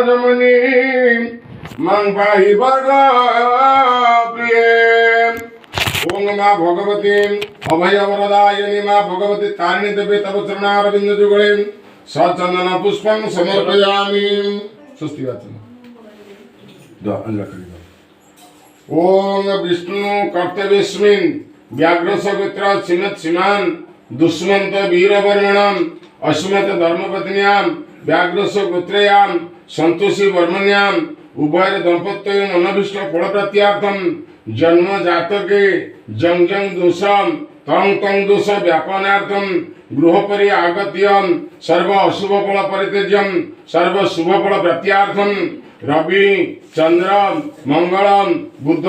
जमनी मंग पाहि वर्ग प्रिय ओम मा भगवती अभय वरदायिनी मा भगवती तारिणी देवी तव चरणारविंद जुगले सचंदन पुष्पं समर्पयामि। स्वस्ति वाचन ओम विष्णु कर्तव्यस्मिन् व्याघ्रसगोत्र छिन्नत् सीमान दुष्मन्त वीरवर्मणम् अश्मत धर्मपत्न्यां व्याघ्रसगोत्रयां संतोषी वर्मण्यां उभय दंपत्यों अनभिष्ट फल प्रत्यार्थम जन्म जातके जंग जंग दोषम तंग तंग दोष व्यापनार्थम गृहपरि आगत्यम सर्व अशुभ फल परित्यज्यम सर्व शुभ फल प्रत्यार्थम रवि चंद्र मंगलम बुध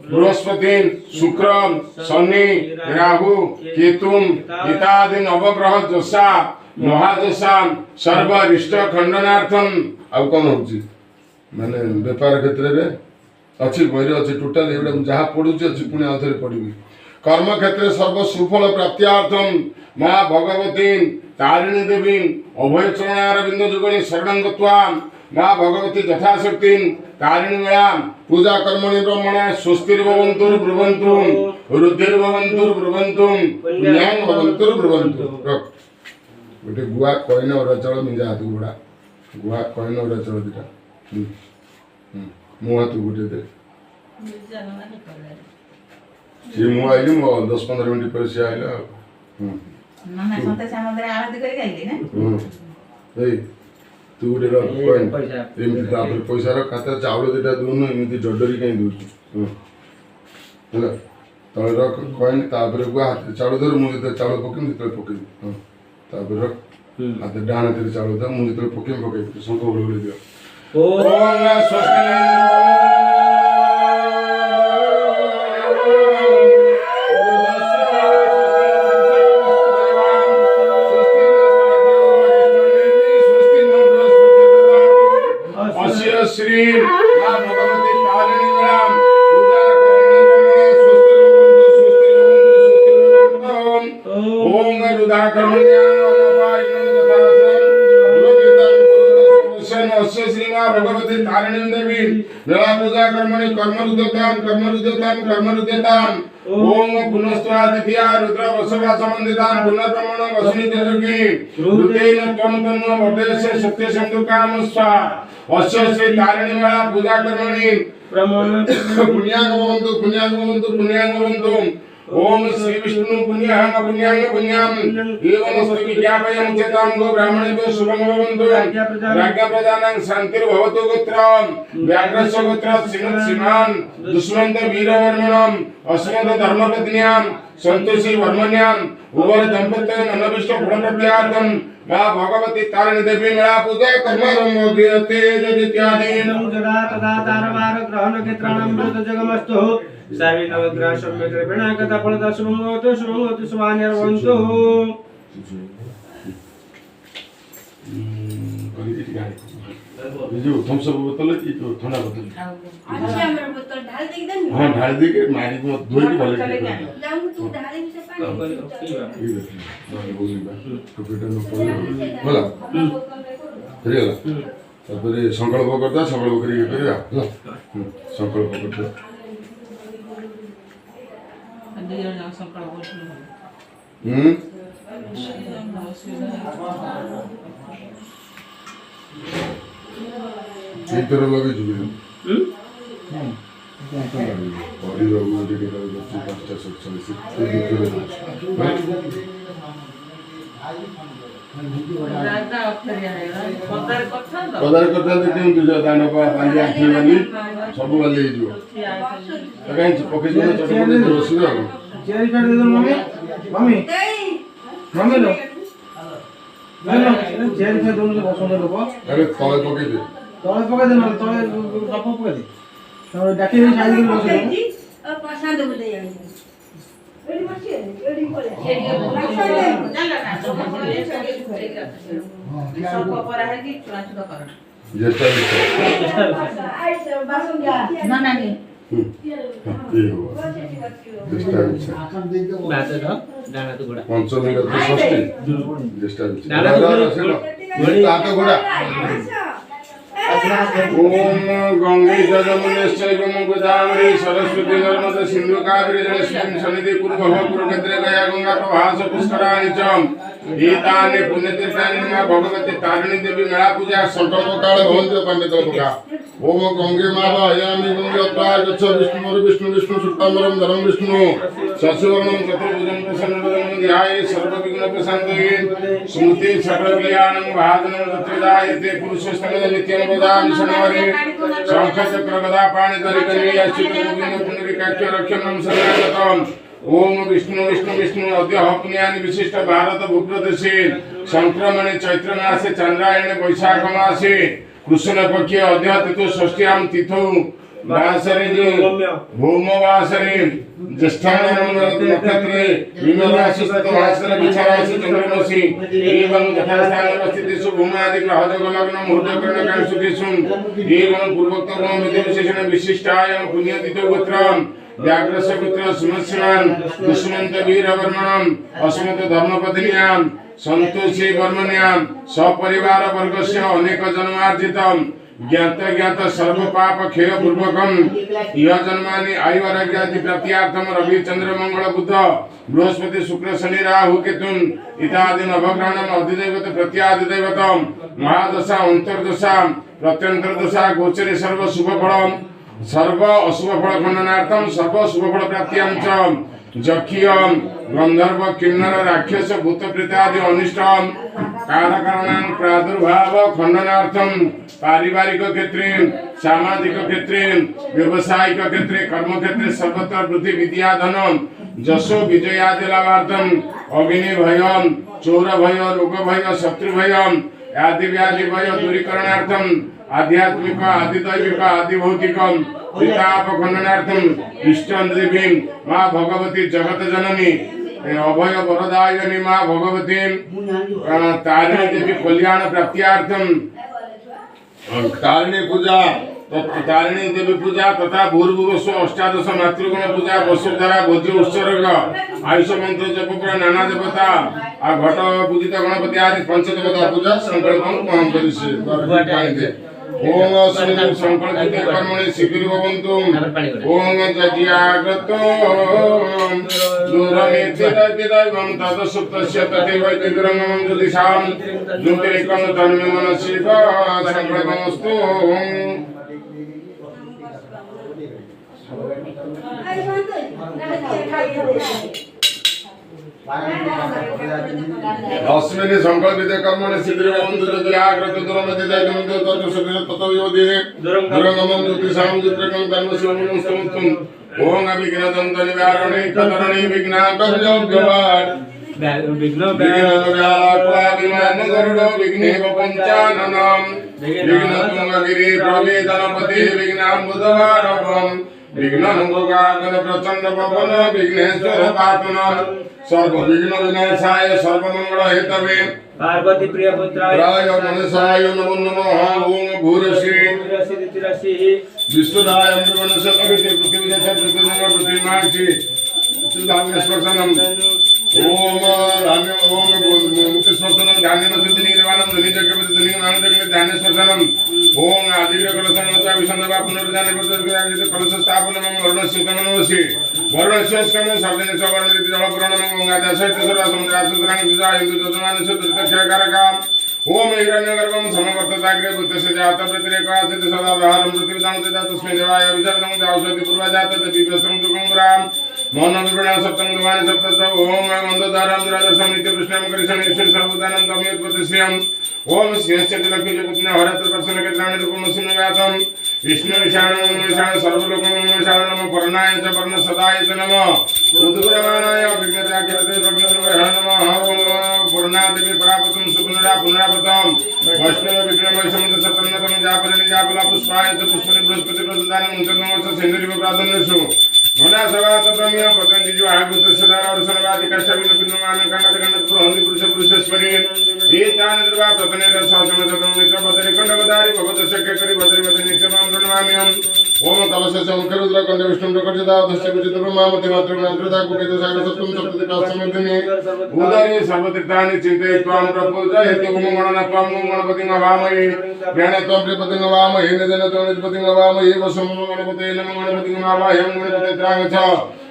बृहस्पति शुक्र शनि राहु केतु इत्यादि नवग्रह दोषा महादशा सर्व रिष्ट खंडनार्थम आउ कौन होची माने व्यापार क्षेत्र रे अच्छी बहिरे अच्छी टोटाल एवडा जहाँ पढ़ुची अच्छी पुणी आउ थे पढ़ी कर्म क्षेत्र सर्व सुफल प्राप्त्यार्थम माँ भगवती तारिणी देवी अभय चरणारविंद जुगणी शरणं गत्वा माँ भगवती यथाशक्ति तारिणी मेला पूजा कर्मणि ब्रह्मणे स्वस्तिर्भवन्तु ब्रुवन्तु रुद्धिर्भवन्तु ब्रुवन्तु पुण्यां भवन्तु ब्रुवन्तु। गोटे गुआ कईन अरुचल मिंजा हाथ गुड़ा गुआ कईन अरुचल दिटा मो हाथ गोटे दे सी मु आइली मो 10-15 मिनट पर से आइला मामा संते समुद्र आरती करी गइली ना ए तू गोटे रख कईन एमती तापर पैसा रख खाता चावल दिटा दून एमती जडरी कहीं दूछु ହେଲା तळे रख कईन तापर गुआ हाथ चावल धर मु जते चावल पकेम जते पकेम तापर रख हाथ डाण तेरे चावल दा मु जते पकेम पकेम संको बोले दियो ओम स्वस्ति श्री मां भगवती तारिणी नाम पूजा करने स्वस्ति ओम रुदा श्री मां भगवती तारिणी देवी मेला पूजा कर्मणि कर्मरुद्यताम ओम पुनस्त्वादित्या रुद्र वसवा संबंधितान पुनर्ब्रह्मण वसनी तेजोगी रुतेन त्वं तन्नो वटेस्य सत्य संदुकाम स्वा अस्य श्री तारिणी मेला पूजा कर्मणि पुण्यां भवन्तु ओम श्री विष्णु पुण्यां एवं स्त्री विज्ञापयं चेतां गो ब्राह्मणेभ्यो शुभं भवन्तु राज्ञा प्रदानं शान्तिर्भवतु गोत्रं व्याघ्रस्य गोत्र सीमान दुष्मन्त वीरवर्मणम् अस्मत् धर्मपत्न्यां संतोषी वर्मण्यां उभय दंपत्यों अनभिष्ट फलप्रत्यार्थं मां भगवती तारिणी देवी मेला पूजा कर्म गृहते इत्यादि जदा तदा तारवार ग्रहण क्षेत्राणां मृत जगमस्तु सर्वे नवग्रह सम्यक् रूपेण कथा फलदा शुभं भवतु शुभान्यर्भवन्तु। जो थम्स अप बोतल की तो ठंडा बोतल अच्छा हमर बोतल ढाल दे देन हां ढाल दे के मारी को धोई के भले जाऊं तू ढाले से पानी तो पेट में बोला रियला तापर संकल्प करता संकल्प करी करिया होला संकल्प करता अंदर जाना संकल्प करते एक तरह लगे जुबे बॉडी रोग में जो केटा बच्चे 547 से पदार करता देखते हैं तुझे दाना का पानी आखिर वाली सब वाली जो अगर इन पॉकेट में चटपटे जो सीधा चेरी काट दे दो मम्मी लो चेरी काट दो बसने लोग अरे तले पॉकेट दे ना तले कप पके दे तो डाके साइड में बसो पसंद बोले जाई एडी मछी एडी बोले सब पर है कि चुरा कर जैसा ना नहीं पंचमी षष्ठी ज्येष्ठा ओम गंगे जमुनेश्चैव गोदावरी सरस्वती नर्मदे सिंधु कावेरी जलेस्मिन् सन्निधि कुरु क्षेत्रे गया गंगा प्रवास पुष्कराणि च एतानि पुण्यतीर्थानि मा भगवती तारिणी देवी मेला पूजा संकल्प काल भवन्ति पंडित लोका ओम गंगे माता अयामि गंगे अत्वाय गच्छ विष्णु विष्णु विष्णु सुत्तामरं धरम विष्णु शशिवर्णं चतुर्भुजं प्रसन्नवदनं ध्याये सर्वविघ्न प्रशान्तये स्मृति सकल कल्याणं भाजनं तत्रेदायते पुरुषोत्तम नित्यं वदामि शनिवारे शंख चक्र गदा पाणि धरि अच्युत गोविंद पुंडरीकाक्ष रक्षणं शरणागतम् ओम विष्णु विष्णु विष्णु अद्य हपुन्यानि विशिष्ट भारत भूप्रदेशे संक्रमणे चैत्र मासे चंद्रायणे वैशाख मासे कृष्ण पक्षे अद्य तिथि षष्ठ्यां तिथौ वासरे भौम वासरे ज्येष्ठायां नक्षत्रे मीनराशि स्थित वासरे विचाराशि चंद्रमसि एवं यथास्थाने अवस्थितेषु भूमादि ग्रह लग्न मुहूर्त करणकांशुतेषु एवं पूर्वोक्त विशेषण विशिष्टायां पुण्यतिथौ गोत्रम् व्याघ्रस्य पुत्र सुमत्स्यमान दुष्मन्त वीरवर्मणं अस्मत् धर्मपत्न्यां संतोषी वर्मण्यां सपरिवार वर्गस्य अनेक जन्मार्जितं ज्ञात ज्ञात सर्व पाप क्षय पूर्वकं यह जन्मानि आयु आरोग्यादि प्राप्त्यार्थं रवि चंद्र मंगल बुध बृहस्पति शुक्र शनि राहु केतुन इत्यादि नवग्रहणं अधिदैवत प्रत्यादिदैवतं महादशा अंतर्दशा प्रत्यंतर दशा गोचरे सर्व शुभ फलम् सर्व अशुभ फल खंडनार्थम सर्व शुभ फल प्राप्त्यां च जक्षियम गंधर्व किन्नर राक्षस भूत प्रेतादि अनिष्टम कारणानां प्रादुर्भाव खंडनार्थम पारिवारिक क्षेत्रे सामाजिक क्षेत्रे व्यावसायिक क्षेत्रे कर्म क्षेत्रे सर्वत्र वृद्धि विद्या धनम जशो विजयादि लाभार्थम अग्नि भयम चोर भय रोग भय शत्रु भय आदि व्याधि भय दूरीकरणार्थम आध्यात्मिक आदि दैविक आदि भौतिक विताप खंडनार्थम इष्ट देवी माँ भगवती जगत जननी अभय वरदायिनी माँ भगवती तारिणी देवी कल्याण प्राप्त्यार्थम तारिणी पूजा तारिणी देवी पूजा तथा भूर्भुवस्व अष्टादश मातृगण पूजा वसुधरा भोज्य उत्सर्ग आयुष मंत्र जप पुरा नाना देवता आ घट पूजित गणपति आदि पंचदेवता पूजा संकल्प हम करिसे ओम अस्मिन् संकल्पिते कर्मणि शीघ्रं भवन्तु ओम जज्ञागतो दूरमेतिदैवं तदसुप्तस्य तथैव दिग्रमं ज्योतिषां ज्योतिरेकं तन्मे मनसि संकल्पमस्तु अस्मिन् संकल्पिते कर्मणि शीघ्रं भवन्तु जज्ञागतो दूरमेतिदैवं दूरगमं ज्योतिषां ज्योतिरेकं तन्मे शिवमस्तुमुत्तम ओम अभिघ्नदन्त निवारणे कतरणे विघ्नाकर्यव्यवान् विघ्न गरुडो विघ्नेव पंचाननम विघ्न तुंगगिरि प्रवेदनपति विघ्नाम्बुधवारवं विघ्न मुगागन प्रचंड पवन विघ्नेश्वर पातुनम सर्व विघ्न विनाशाय सर्वमंगल हेतवे पार्वती प्रिय पुत्राय प्राय मनसाय नमो नमः ओम भूरसि विश्वदाय अमृतवनस्य कविते पृथ्वीजस्य पृथ्वीमाक्षि सुधाम्यस्पर्शनम् ओम धान्य ओम मुक्तिस्पर्शनम् धान्यमसिद्धि निर्वाणम् ध्वनिजगपति ध्यानस्पर्शनम् ओम आदिग्रकलशमनसा विसन्धवा पुनरुद्धाने प्रत्यक्षाजित कलशस्थापनम् वर्णस्य तमनवसि वर्णस्य स्कन्धं शब्देन सवर्णरिति जलपुराणम् गङ्गादासहित सर्वसमुद्रासुतराणि दिशा हिन्दु जजमानस्य दुरितक्षयकारकाम् ओम हिरण्यगर्भं समवर्तताग्रे बुद्धस्य जातप्रतिरेकासित सदा व्यवहारं पृथ्वीदां ददा तस्मै देवाय विसर्जनं औषधि पूर्वजात दिव्यस्त्रं सुगंग्राम मौन विवरण सप्तम दुवानि सप्तश ओम मंदोदारं दुरादर्शं नित्यकृष्णं करिशं ईश्वर सर्वदानं तमेत्पतिश्रियं ओम श्रेयस्य लक्ष्मी जगत्ने हरत्र प्रसन्न केत्राणि रूपं सिंहव्यासं विष्णु विशाणं विशाण सर्वलोकं विशाण नमः पर्णाय च पर्ण सदाय च नमः उद्ग्रहणाय विघ्नत्याख्यते प्रज्ञाय नमः ओम पूर्णादेवी परापतं सुपुनरा पुनरापतं वैष्णव विक्रमय समुद्र सतन्नतम जापरनि जापला पुष्पाय च पुष्पनि बृहस्पति प्रदानं मुञ्चनमस्य सेन्द्रिव प्राधान्यसु मना सवात प्रम्य पतंजि जो आगुत सदारा और सर्वादि कष्टविन पिन्नमान कन्नत कन्नत पुरहंदि पुरुष पुरुषेश्वरी एतान द्रवा प्रतने रसवासम सतम नित्य बदरि कंडवदारि भगवत शक्य करि बदरि बदरि नित्यमां प्रणमाम्यहम् ओम कलशस्य मुखरुद्र कंठ विष्णु प्रकटिता दस्य विचित्र ब्रह्मामति मात्र ज्ञानत्रता कुपित सागर सप्तम सप्तति पासमर्दिनी उदरे सर्वतीर्थानि चिन्तयित्वा प्रपूजयति ओम गणनात्वां गणपतिं नमामि ज्ञानत्वां प्रपतिं नमामि निधनत्वां निधपतिं नमामि वसं गणपते नमः गणपतिं नमामि गणपते त्रागच्छ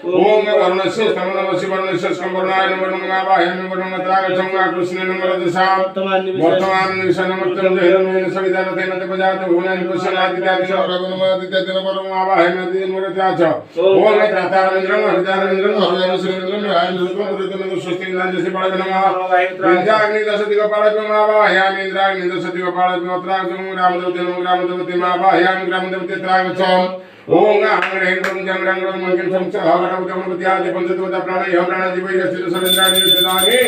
ओम वर्णस्य स्तमनमसि वर्णस्य स्कम्भरणाय नमः नमामि नमः त्रागच्छं कृष्णेन नमरदसा वर्तमान निशनमर्तं जहिरमेन सविदानतेन देवजात भुवनानि कुशलादित्यादि प्रभुनमादित्यादिन परमावाहि नदी नमरत्याच ओम त्रातारमिन्द्रं हरिदारमिन्द्रं हरिदारश्रीमिन्द्रं हायन्द्रं गुरुतमेव स्वस्तिनाजसि पाळवे नमः इंद्राग्नि दशदिगपाळवे मावाह्यामि इंद्राग्नि दशदिगपाळवे त्रागं रामदेवते मावाह्यामि ग्रामदेवते त्रागच्छं ओम आंग्रेन्द्रं जंग्रंग्रं मंगल संच हवरवदमपति आदि पंचतोदा प्राणय प्राणजीवै स्थिर सरेन्द्राणि सिद्धानि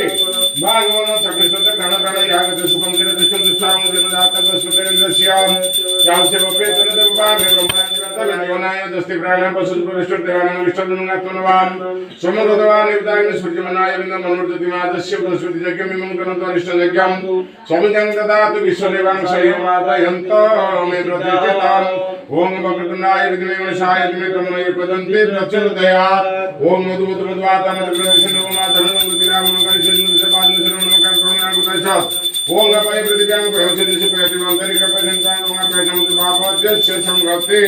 भागवनो चक्रस्वत गण प्राण यागत सुखं दिरदृष्टं दुष्टां दिनदातक स्वतेन्द्रस्यां चांस्य वपेतन देवान ब्रह्मांडवत विद्योनाय दस्ति प्राणां पशुं प्रविष्टो देवानां विष्टुनुगात्मनवान् समृद्धवान् युक्तानि सूर्यमनाय विन्दं मनोर्जति मादस्य बृहस्पति यज्ञं विमङ्गनं अरिष्ट यज्ञं समितं ददातु विश्वदेवां संयमादयन्त मे प्रतिचिताम् ओम वक्रतुण्डाय विद्महे गणेशाय धीमहि तन्नो प्रचोदयात् प्रचोदयात् ओम मधुमधुमधुवाता ओम गपाय प्रतिज्ञां प्रयोजयति पयतिवन्तरिकपयन्तां पापस्य संगते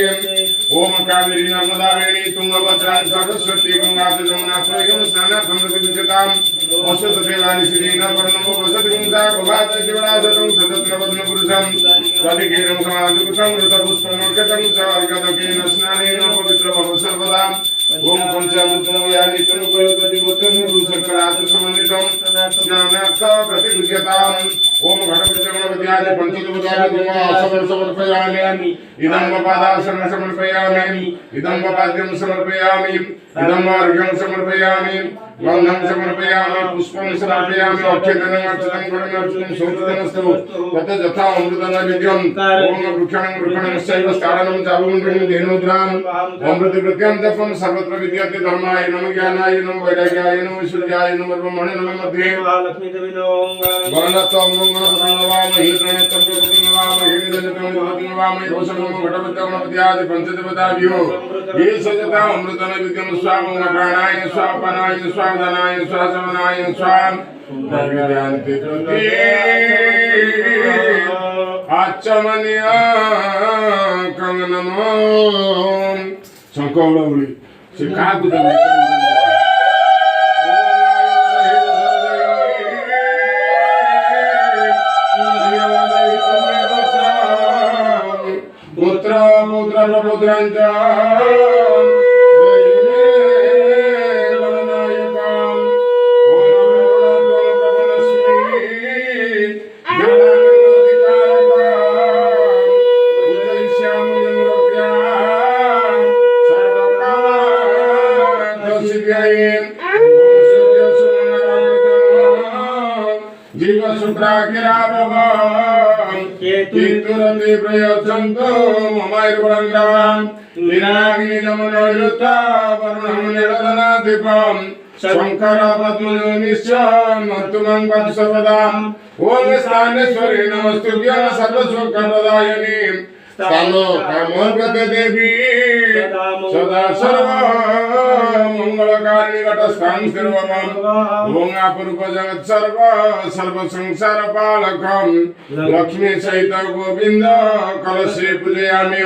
ओम कावेरी नर्मदा वेणी तुंगभद्रा सरस्वती गंगा जमुना स्वयं स्नानार्थं प्रतिष्ठिताम् अश्वत्थदेवानि श्रीना वर्णमो वसति गंगा भवात् शिवराजतं सदत्नवदन पुरुषं तदिकेरं समाधिकृतं ऋतपुष्पमर्कटं सर्गदकेन स्नानेन पवित्र भव सर्वदा ओम पंचामृतं यानि तनुपयोगति मुतं सकरात् समन्वितं स्नानार्थ प्रतिगृह्यताम् ओम घटपतिगणपत्याय पंचदुर्गानि समर्पयामि इदं वपादासनं समर्पयामि इदं वपाद्यं समर्पयामि इदं अर्घ्यं समर्पयामि गन्धं समर्पयामि पुष्पं समर्पयामि अक्षतनं अर्चनं करणं सोत्रनस्तु तत यथा अमृतनैवेद्यम् ओम वृक्षणं शैव स्थानं चारुं धेनुद्राम् अमृत प्रत्यं तपं सर्वत्र विद्यते धर्माय नमः ज्ञानाय नमः वैराग्याय नमः सूर्याय नमः ब्रह्मणे नमः मध्ये लक्ष्मी देवी नमः गणनात्वां नमामि हिरण्यतं प्रभुं नमामि हिरण्यतं प्रभुं नमामि घोषं नमः घटपतिगणपत्याय पंचदेवताभ्यो ये सजता अमृतनैवेद्यं स्वामं प्राणाय स्वापानाय स्वादानाय स्वासवनाय स्वाम नैवेद्यान्ते कृते आचमनिया कंगनमो शंकोळवळी शिकागुदम पुत्र पुत्र पुत्रांचा जीव सुप्राकिराभवम् केतुरते प्रयच्छन्तो ममायुर्वरङ्गाम् लीलाग्निजमुनोरुता वरुणं निरदनाधिपम् शङ्कर पद्मयोनिश्च मत्तुमं वत्सवदाम् ॐ स्थानेश्वरी नमस्तुभ्यं सर्वसुखप्रदायिनी स्थानो कामोर्गते देवी सदा सर्व मंगलकारिणी घटस्थान सर्वमं ओम अपूर्व जगत सर्व संसार पालकं लक्ष्मी सहित गोविंद कलशे पूजयामि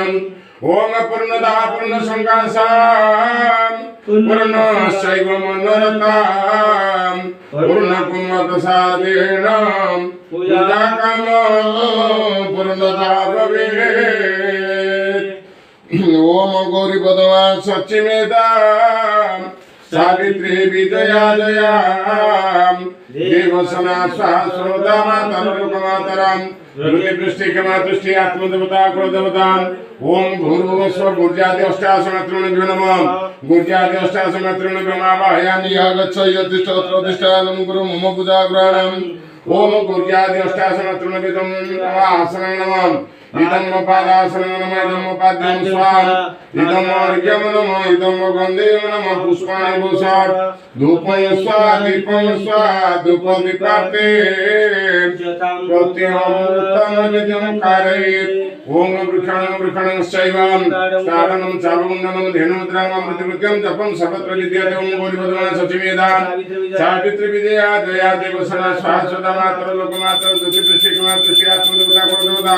ओम पूर्णदा पूर्ण संकाशं पूर्ण शैव मनोरथं पूर्ण कुमप्रसादेन पूजा काम पूर्णदा भवेत् ओम गौरी पदमा सच्चिमेदा सावित्री विजया जया देवसना सहस्रोदा मातरं ऋतिवृष्टिकमातुष्टि आत्मदेवता कुलदेवताम् ओम भूर्भुवस्व गुर्जादि अष्टासनत्रिणभ्यो नमः गुर्जादि अष्टासनत्रिणभ्यो नमामि यागच्छ यतिष्ठोत्तिष्ठानं गुरु मम पूजाग्रहणम् ओम गुर्जादि अष्टासनत्रिणभ्यो आसनं नमः इदं पादासनं नमः इदं पाद्यं स्वाहा इदं अर्घ्यं नमः इदं गन्धेन नमः पुष्पाणि भूषात् धूपं स्वाहा दीपं स्वाहा धूपदीपार्थे प्रत्यमृतं नित्यं कारयेत् ओम वृषणं शैवं तारणं चारुण्डनं धेनुमुद्रां अमृतकृत्यं जपं सर्वत्र विद्यते ओम गौरीपदमा सचिवेदा सावित्री विजया जया देवसना शाश्वता मातर लोकमातर ज्योतिषिकमात्र श्रीआत्मदेवता कुलदेवता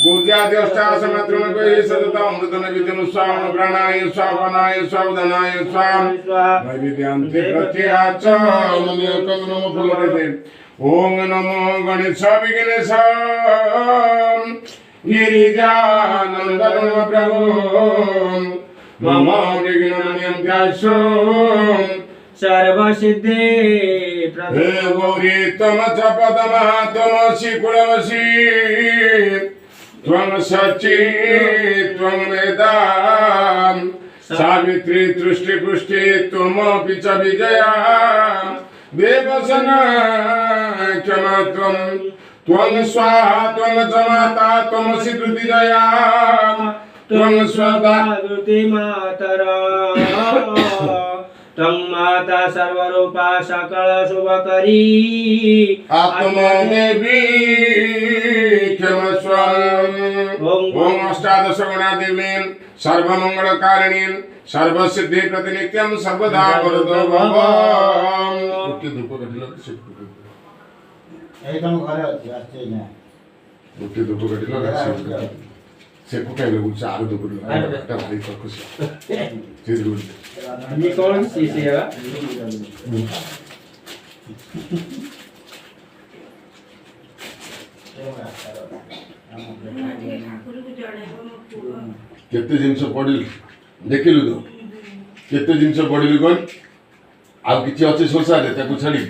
गुर्जादि अष्टादशमात्रमको ये सतता अमृतं विद्यं स्वाम प्राणाय स्वापनाय स्वावदनाय स्वाम वैविध्यांते प्रत्याच नमो नमो फलते ओम नमो गणेश विघ्नेश गिरिजानन्दनं प्रभो मम विघ्ननियन्त्याशो सर्वसिद्धि हे गौरी त्वं च पदमः त्वमसि कुलवसी त्वं सची त्वं वेदा सावित्री तुष्टिपुष्टि त्वमपि च विजया देवसना क्षमा त्वं स्वाहा त्वं च माता त्वमसि धृतिजया त्वं स्वदा मातरा त्वं माता सर्वरूपा सकल शुभकरी आत्मदेवी क्षमस्व ओम अष्टादश गुणादेवीं सर्वमंगलकारिणीं सर्वसिद्धि प्रतिनित्यं सर्वदा वरदो भव गोटे धूप काटिल गोटे धूप काटिल से कुटाई लगुच आरो धूप काटा भारी खुशी ये कौन सी है केते जिंस पढ़िल देखिलु तो केते जिंस पढ़िलु कोन आ किछि अछि संसार रे ताकू छाडी